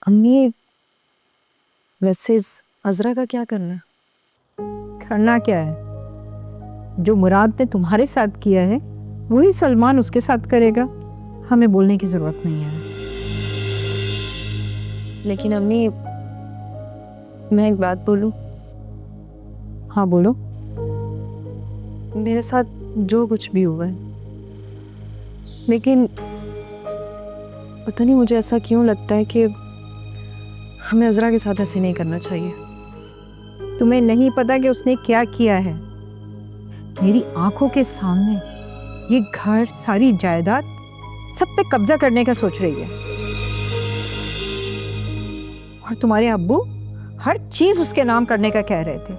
अम्मी, वैसे इस अजरा का क्या करना है? करना क्या है? जो मुराद ने तुम्हारे साथ किया है वही सलमान उसके साथ करेगा। हमें बोलने की जरूरत नहीं है। लेकिन अम्मी, मैं एक बात बोलूं? हाँ बोलो। मेरे साथ जो कुछ भी हुआ है, लेकिन पता नहीं मुझे ऐसा क्यों लगता है कि हमें अजरा के साथ ऐसे नहीं करना चाहिए। तुम्हें नहीं पता कि उसने क्या किया है? मेरी आंखों के सामने ये घर, सारी जायदाद सब पे कब्जा करने का सोच रही है। और तुम्हारे अब्बू हर चीज उसके नाम करने का कह रहे थे,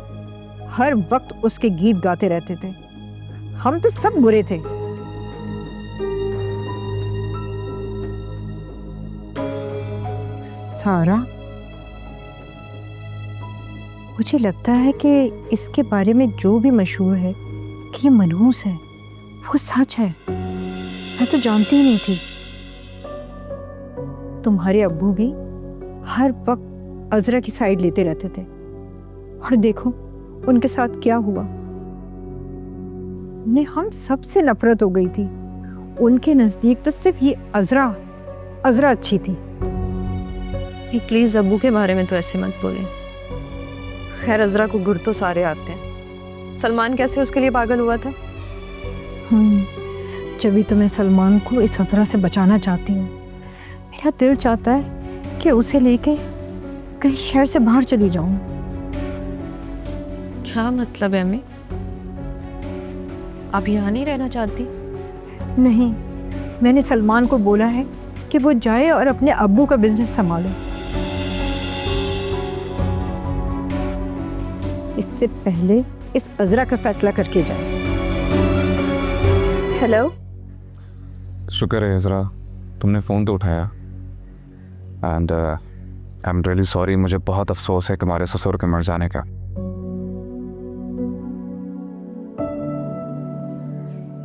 हर वक्त उसके गीत गाते रहते थे। हम तो सब बुरे थे। सारा, मुझे लगता है कि इसके बारे में जो भी मशहूर है कि ये मनहूस है, वो सच है। मैं तो जानती ही नहीं थी। तुम्हारे अब्बू भी हर वक्त अजरा की साइड लेते रहते थे, और देखो उनके साथ क्या हुआ। उन्हें हम सबसे नफरत हो गई थी। उनके नजदीक तो सिर्फ ये अजरा अच्छी थी। प्लीज अब्बू के बारे में तो ऐसे मत बोले। खैर, अजरा को गुर तो सारे आते हैं। सलमान कैसे उसके लिए पागल हुआ था? जब भी तो मैं सलमान को इस अजरा से बचाना चाहती हूँ। मेरा दिल चाहता है कि उसे लेके कहीं शहर से बाहर चली जाऊं। क्या मतलब है अम्मी? आप यहाँ नहीं रहना चाहती? नहीं, मैंने सलमान को बोला है कि वो जाए और अपने अब्बू का बिजनेस संभाले। इससे पहले इस अजरा का फैसला करके जाए। हेलो। शुक्र है इज़रा, तुमने फ़ोन तो उठाया। And I am really sorry. मुझे बहुत अफसोस है तुम्हारे ससुर के मर जाने का।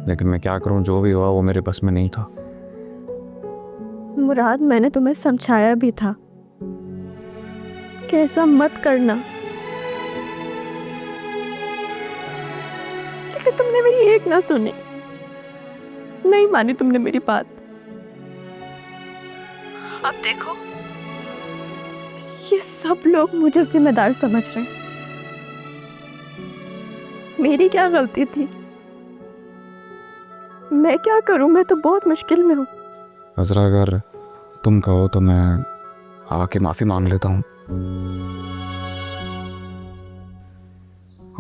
लेकिन मैं क्या करूं, जो भी हुआ वो मेरे बस में नहीं था। मुराद, मैंने तुम्हें समझाया भी था कि ऐसा मत करना, लेकिन तुमने मेरी एक ना सुनी। नहीं मानी तुमने मेरी बात। अब देखो, ये सब लोग मुझे जिम्मेदार समझ रहे हैं। मेरी क्या गलती थी? मैं क्या करूं? मैं तो बहुत मुश्किल में हूं। इज़रा, अगर तुम कहो तो मैं आके माफ़ी मांग लेता हूँ,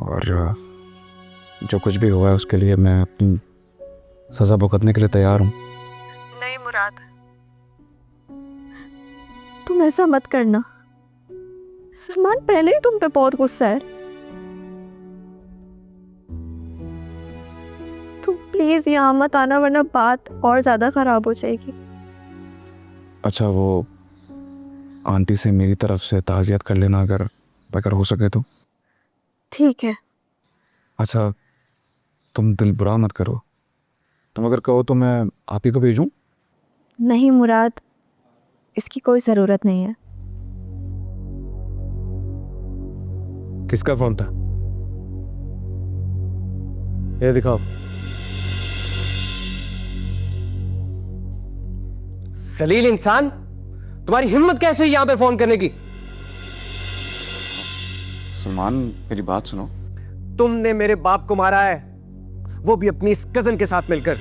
और जो कुछ भी हुआ है उसके लिए मैं अपनी सज़ा भुगतने के लिए तैयार हूँ। नहीं मुराद, तुम ऐसा मत करना। सलमान पहले ही तुम पे बहुत गुस्सा है। तुम प्लीज यहाँ मत आना, वरना बात और ज्यादा खराब हो जाएगी। अच्छा, वो आंटी से मेरी तरफ से ताज़ियत कर लेना, अगर हो सके तो। ठीक है। अच्छा, तुम दिल बुरा मत करो। तुम अगर कहो तो मैं आप ही को भेजूं? नहीं मुराद, इसकी कोई जरूरत नहीं है। किसका फोन था? ये दिखाओ। जलील इंसान, तुम्हारी हिम्मत कैसे हुई यहां पे फोन करने की? सलमान, मेरी बात सुनो। तुमने मेरे बाप को मारा है, वो भी अपनी इस कजन के साथ मिलकर।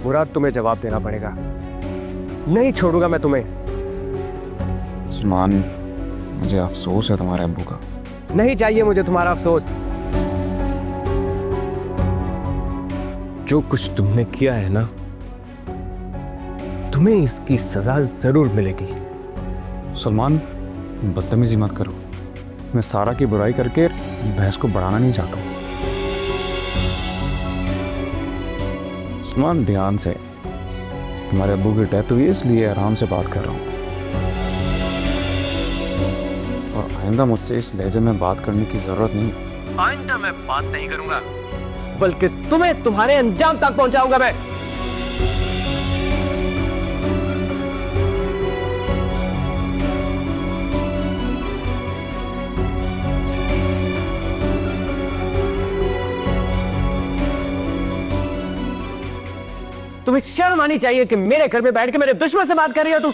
मुराद, तुम्हें जवाब देना पड़ेगा। नहीं छोड़ूंगा मैं तुम्हें। सलमान, मुझे अफसोस है तुम्हारे अब्बू का। नहीं चाहिए मुझे तुम्हारा अफसोस। जो कुछ तुमने किया है ना, तुम्हें इसकी सजा जरूर मिलेगी। सलमान, बदतमीजी मत करो। मैं सारा की बुराई करके बहस को बढ़ाना नहीं चाहता हूँ। सलमान, ध्यान से। तुम्हारे अब्बू की डेथ हुई इसलिए आराम से बात कर रहा हूँ, और आइंदा मुझसे इस लहजे में बात करने की जरूरत नहीं। आइंदा मैं बात नहीं करूंगा। बल्कि तुम्हें तुम्हारे अंजाम तक पहुंचाऊंगा मैं। तुम्हें शर्म आनी चाहिए कि मेरे घर में बैठ के मेरे दुश्मन से बात कर रही हो तुम।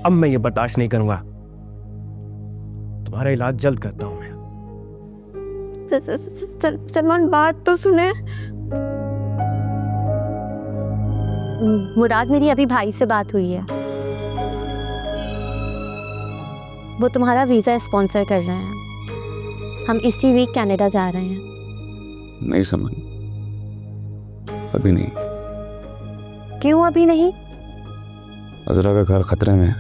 अब मैं ये बर्दाश्त नहीं करूंगा। तुम्हारा इलाज जल्द करता हूं मैं। सलमान बात तो सुने। मुराद, मेरी अभी भाई से बात हुई है। वो तुम्हारा वीज़ा स्पॉन्सर कर रहे हैं। हम इसी वीक कनाडा जा रहे हैं। नहीं समझ, अभी नहीं। क्यों अभी नहीं? अजरा का घर खतरे में है।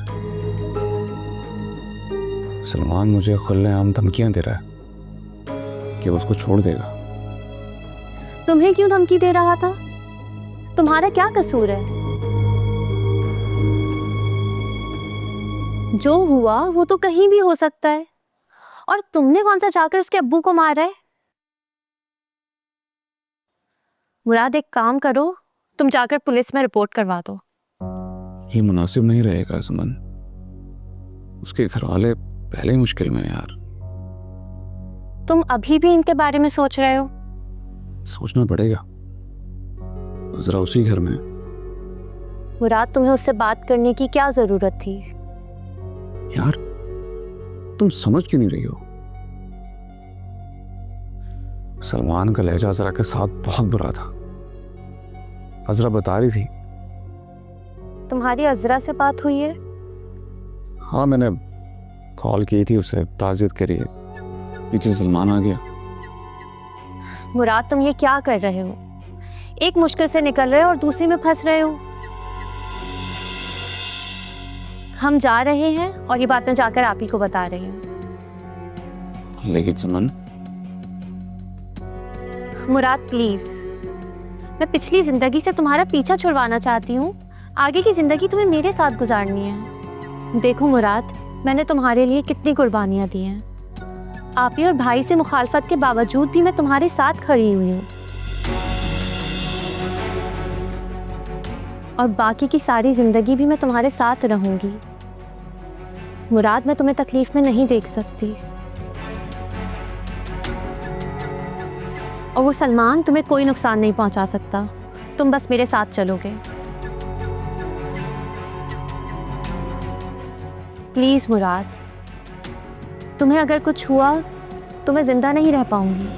सलमान मुझे खुलेआम धमकियां दे रहा है कि वो उसको छोड़ देगा। तुम्हें क्यों धमकी दे रहा था? तुम्हारा क्या कसूर है? जो हुआ वो तो कहीं भी हो सकता है। और तुमने कौन सा जाकर उसके अब्बू को मारा है? मुराद, एक काम करो, तुम जाकर पुलिस में रिपोर्ट करवा दो। ये मुनासिब नहीं रहेगा सुमन। उसके घर वाले पहले ही मुश्किल में हैं यार। तुम अभी भी इनके बारे में सोच रहे हो? सोचना पड़ेगा, जरा उसी घर में। मुराद, तुम्हें उससे बात करने की क्या जरूरत थी? यार तुम समझ क्यों नहीं रही हो? सलमान का लहजा अजरा के साथ बहुत बुरा था। अजरा बता रही थी। तुम्हारी अजरा से बात हुई है? हाँ, मैंने कॉल की थी उसे ताज़ियत के लिए। पीछे से सलमान आ गया। मुराद, तुम ये क्या कर रहे हो? एक मुश्किल से निकल रहे हो और दूसरी में फंस रहे हो। हम जा रहे हैं और ये बात मैं जाकर आप ही को बता रही हूँ। लेकिन सुमन, मुराद प्लीज, मैं पिछली जिंदगी से तुम्हारा पीछा छुड़वाना चाहती हूँ। आगे की जिंदगी तुम्हें मेरे साथ गुजारनी है। देखो मुराद, मैंने तुम्हारे लिए कितनी कुर्बानियाँ दी हैं। आप ही और भाई से मुखालफत के बावजूद भी मैं तुम्हारे साथ खड़ी हुई हूँ। और बाकी की सारी जिंदगी भी मैं तुम्हारे साथ रहूंगी। मुराद, मैं तुम्हें तकलीफ में नहीं देख सकती। और वो सलमान तुम्हें कोई नुकसान नहीं पहुंचा सकता। तुम बस मेरे साथ चलोगे। प्लीज मुराद, तुम्हें अगर कुछ हुआ तो मैं जिंदा नहीं रह पाऊंगी।